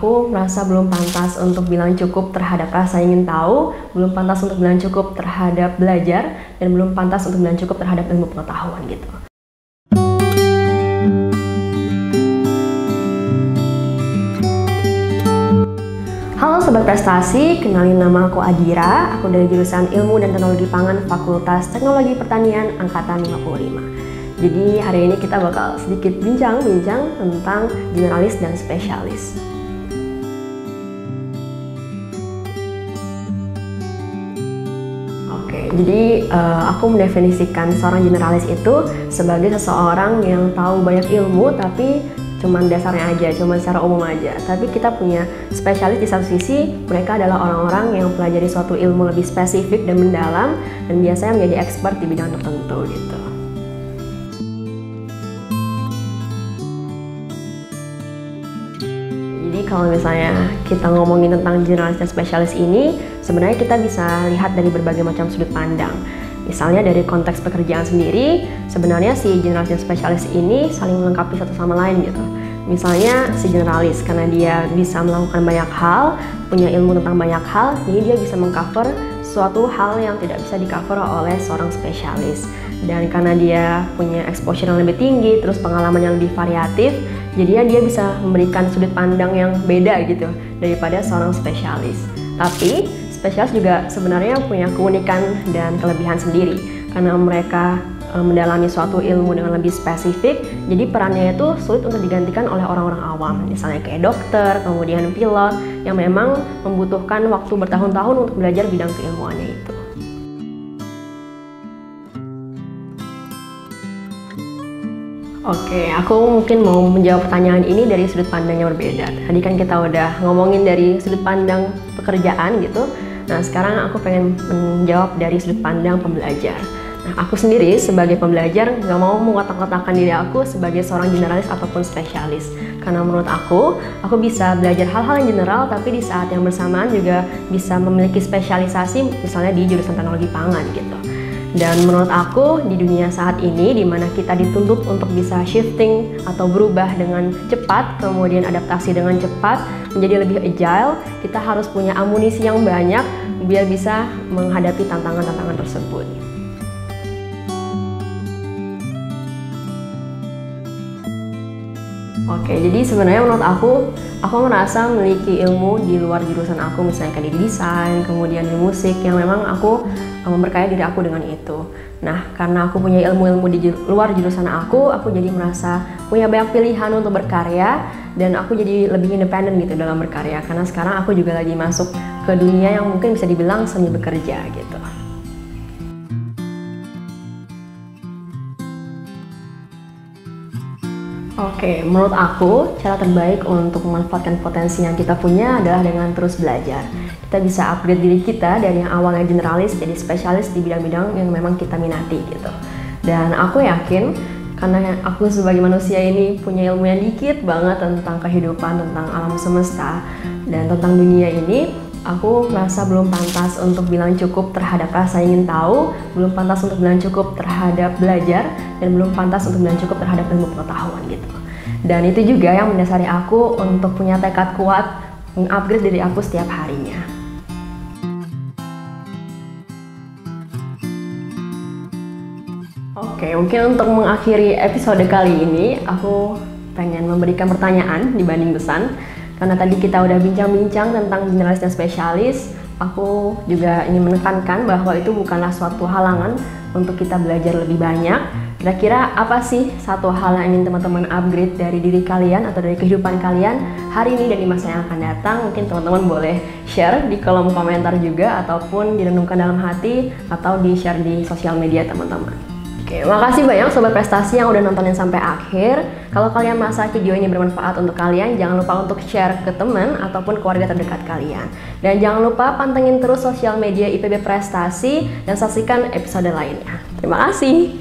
aku merasa belum pantas untuk bilang cukup terhadap rasa ingin tahu, belum pantas untuk bilang cukup terhadap belajar, dan belum pantas untuk bilang cukup terhadap ilmu pengetahuan gitu. Halo Sobat Prestasi, kenalin nama aku Adira, aku dari jurusan Ilmu dan Teknologi Pangan Fakultas Teknologi Pertanian Angkatan 55. Jadi hari ini kita bakal sedikit bincang-bincang tentang generalis dan spesialis. Oke, jadi aku mendefinisikan seorang generalis itu sebagai seseorang yang tahu banyak ilmu tapi cuman dasarnya aja, cuman secara umum aja. Tapi kita punya spesialis di satu sisi, mereka adalah orang-orang yang pelajari suatu ilmu lebih spesifik dan mendalam dan biasanya menjadi expert di bidang tertentu gitu. Jadi kalau misalnya kita ngomongin tentang generalis dan spesialis ini, sebenarnya kita bisa lihat dari berbagai macam sudut pandang. Misalnya dari konteks pekerjaan sendiri, sebenarnya si generalis dan spesialis ini saling melengkapi satu sama lain gitu. Misalnya si generalis karena dia bisa melakukan banyak hal, punya ilmu tentang banyak hal, jadi dia bisa mengcover suatu hal yang tidak bisa di-cover oleh seorang spesialis. Dan karena dia punya exposure yang lebih tinggi, terus pengalaman yang lebih variatif, jadinya dia bisa memberikan sudut pandang yang beda gitu daripada seorang spesialis. Tapi spesialis juga sebenarnya punya keunikan dan kelebihan sendiri karena mereka mendalami suatu ilmu dengan lebih spesifik, jadi perannya itu sulit untuk digantikan oleh orang-orang awam, misalnya kayak dokter, kemudian pilot yang memang membutuhkan waktu bertahun-tahun untuk belajar bidang keilmuannya itu. Oke, aku mungkin mau menjawab pertanyaan ini dari sudut pandang yang berbeda. Tadi kan kita udah ngomongin dari sudut pandang pekerjaan gitu. Nah, sekarang aku pengen menjawab dari sudut pandang pembelajar. Nah, aku sendiri sebagai pembelajar nggak mau mengotak-kotakan diri aku sebagai seorang generalis ataupun spesialis. Karena menurut aku bisa belajar hal-hal yang general, tapi di saat yang bersamaan juga bisa memiliki spesialisasi, misalnya di jurusan teknologi pangan gitu. Dan menurut aku di dunia saat ini di mana kita dituntut untuk bisa shifting atau berubah dengan cepat, kemudian adaptasi dengan cepat, menjadi lebih agile, kita harus punya amunisi yang banyak biar bisa menghadapi tantangan-tantangan tersebut. Oke, jadi sebenarnya menurut aku merasa memiliki ilmu di luar jurusan aku, misalnya kayak di desain, kemudian di musik, yang memang aku memperkaya diri aku dengan itu. Nah, karena aku punya ilmu-ilmu di luar jurusan aku jadi merasa punya banyak pilihan untuk berkarya, dan aku jadi lebih independen gitu dalam berkarya, karena sekarang aku juga lagi masuk ke dunia yang mungkin bisa dibilang semi bekerja gitu. Oke, menurut aku cara terbaik untuk memanfaatkan potensi yang kita punya adalah dengan terus belajar. Kita bisa upgrade diri kita dari yang awalnya generalis jadi spesialis di bidang-bidang yang memang kita minati gitu. Dan aku yakin karena aku sebagai manusia ini punya ilmu yang dikit banget tentang kehidupan, tentang alam semesta, dan tentang dunia ini, aku merasa belum pantas untuk bilang cukup terhadap rasa ingin tahu, belum pantas untuk bilang cukup terhadap belajar, dan belum pantas untuk bilang cukup terhadap ilmu pengetahuan gitu. Dan itu juga yang mendasari aku untuk punya tekad kuat mengupgrade diri aku setiap harinya. Oke, mungkin untuk mengakhiri episode kali ini, aku pengen memberikan pertanyaan dibanding pesan. Karena tadi kita udah bincang-bincang tentang generalis dan spesialis, aku juga ingin menekankan bahwa itu bukanlah suatu halangan untuk kita belajar lebih banyak. Kira-kira apa sih satu hal yang ingin teman-teman upgrade dari diri kalian atau dari kehidupan kalian hari ini dan di masa yang akan datang? Mungkin teman-teman boleh share di kolom komentar juga, ataupun direnungkan dalam hati, atau di-share di sosial media teman-teman. Oke, makasih banyak Sobat Prestasi yang udah nontonin sampai akhir. Kalau kalian merasa video ini bermanfaat untuk kalian, jangan lupa untuk share ke teman ataupun keluarga terdekat kalian. Dan jangan lupa pantengin terus sosial media IPB Prestasi dan saksikan episode lainnya. Terima kasih.